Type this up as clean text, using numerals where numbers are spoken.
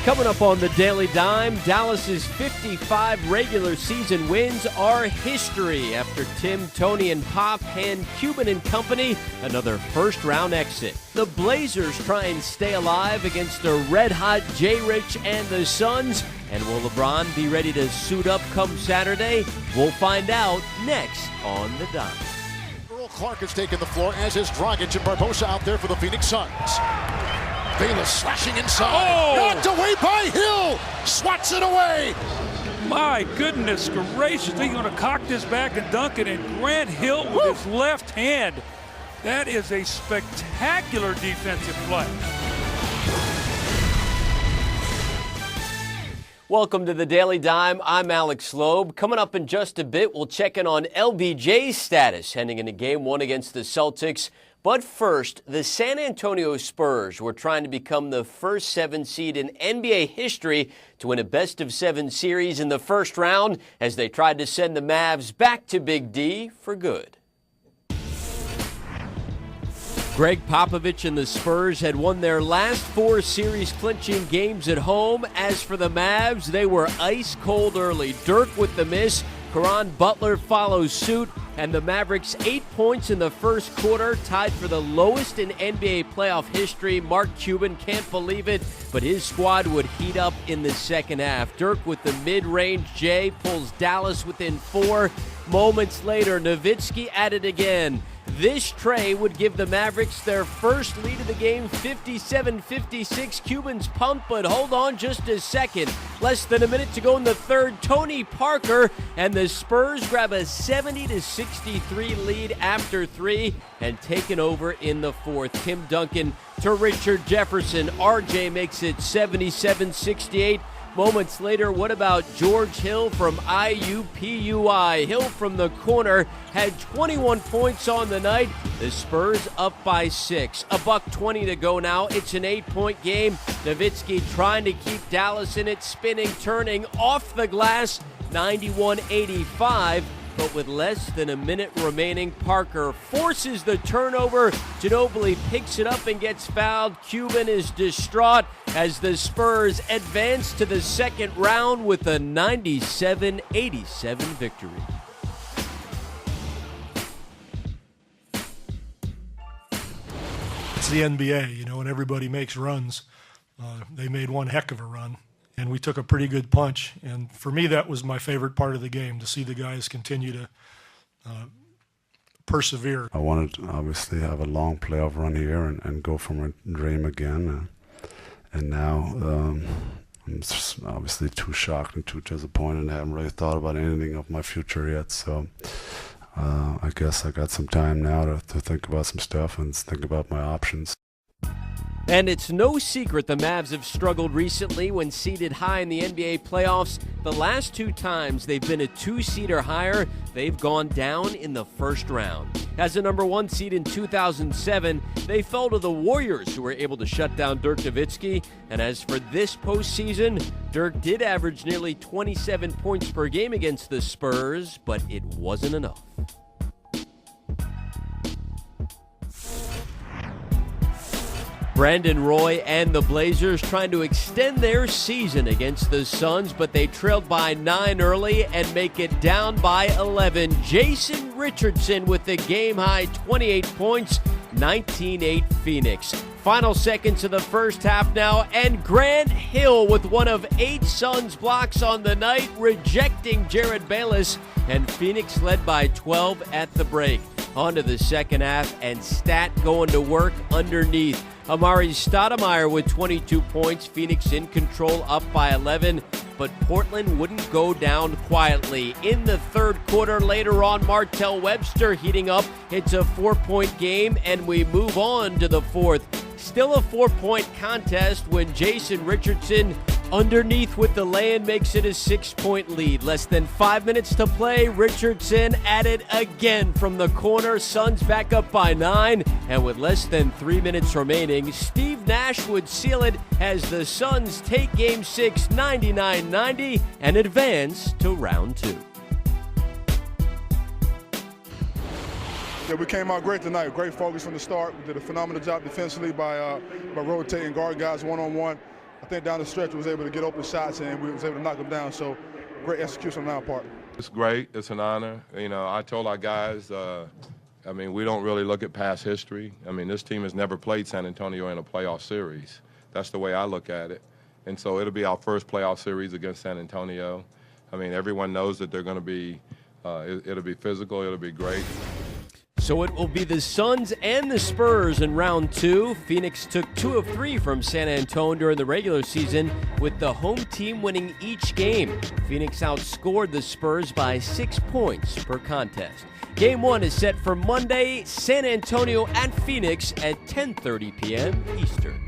Coming up on the Daily Dime, Dallas's 55 regular season wins are history after Tim, Tony, and Pop hand Cuban and company another first-round exit. The Blazers try and stay alive against the red-hot J-Rich and the Suns. And will LeBron be ready to suit up come Saturday? We'll find out next on the Dime. Earl Clark has taken the floor, as is Dragic and Barbosa out there for the Phoenix Suns. Bayless slashing inside. Knocked away by Hill. Swats it away. My goodness gracious. He's going to cock this back and dunk it. And Grant Hill with his left hand. That is a spectacular defensive play. Welcome to the Daily Dime. I'm Alex Loeb. Coming up in just a bit, we'll check in on LBJ's status heading into Game 1 against the Celtics. But first, the San Antonio Spurs were trying to become the first 7 seed in NBA history to win a best-of-7 series in the first round as they tried to send the Mavs back to Big D for good. Greg Popovich and the Spurs had won their last 4 series-clinching games at home. As for the Mavs, they were ice-cold early. Dirk with the miss. Caron Butler follows suit, and the Mavericks 8 points in the first quarter, tied for the lowest in NBA playoff history. Mark Cuban can't believe it, but his squad would heat up in the second half. Dirk with the mid-range J pulls Dallas within 4. Moments later, Nowitzki at it again. This tray would give the Mavericks their first lead of the game, 57-56. Cubans pumped, but hold on just a second. Less than a minute to go in the third. Tony Parker and the Spurs grab a 70-63 lead after 3 and taken over in the fourth. Tim Duncan to Richard Jefferson. RJ makes it 77-68. Moments later, what about George Hill from IUPUI? Hill from the corner had 21 points on the night. The Spurs up by 6. $1:20 to go now. It's an 8-point game. Nowitzki trying to keep Dallas in it, spinning, turning off the glass. 91-85. But with less than a minute remaining, Parker forces the turnover. Ginobili picks it up and gets fouled. Cuban is distraught as the Spurs advance to the second round with a 97-87 victory. It's the NBA, and everybody makes runs. They made one heck of a run. And we took a pretty good punch. And for me, that was my favorite part of the game, to see the guys continue to persevere. I wanted to obviously have a long playoff run here and go for my dream again. And now I'm just obviously too shocked and too disappointed. I haven't really thought about anything of my future yet. So I guess I got some time now to think about some stuff and think about my options. And it's no secret the Mavs have struggled recently when seeded high in the NBA playoffs. The last 2 times they've been a 2 seed or higher, they've gone down in the first round. As a number 1 seed in 2007, they fell to the Warriors, who were able to shut down Dirk Nowitzki. And as for this postseason, Dirk did average nearly 27 points per game against the Spurs, but it wasn't enough. Brandon Roy and the Blazers trying to extend their season against the Suns, but they trailed by 9 early and make it down by 11. Jason Richardson with the game-high 28 points, 19-8 Phoenix. Final seconds of the first half now, and Grant Hill with one of 8 Suns blocks on the night, rejecting Jared Bayless, and Phoenix led by 12 at the break. On to the second half, and Stat going to work underneath. Amari Stoudemire with 22 points. Phoenix in control, up by 11. But Portland wouldn't go down quietly. In the third quarter, later on, Martell Webster heating up. It's a 4-point game, and we move on to the fourth. Still a 4-point contest when Jason Richardson underneath with the lay-in makes it a 6-point lead. Less than 5 minutes to play. Richardson at it again from the corner. Suns back up by 9. And with less than 3 minutes remaining, Steve Nash would seal it as the Suns take Game 6 99-90 and advance to round 2. Yeah, we came out great tonight. Great focus from the start. We did a phenomenal job defensively by rotating guard guys one-on-one. I think down the stretch we was able to get open shots and we was able to knock them down. So great execution on our part. It's great. It's an honor. You know, I told our guys, I mean, we don't really look at past history. I mean, this team has never played San Antonio in a playoff series. That's the way I look at it. And so it'll be our first playoff series against San Antonio. I mean, everyone knows that they're going to be, it'll be physical, it'll be great. So it will be the Suns and the Spurs in round 2. Phoenix took 2 of 3 from San Antonio during the regular season, with the home team winning each game. Phoenix outscored the Spurs by 6 points per contest. Game 1 is set for Monday, San Antonio at Phoenix at 10:30 p.m. Eastern.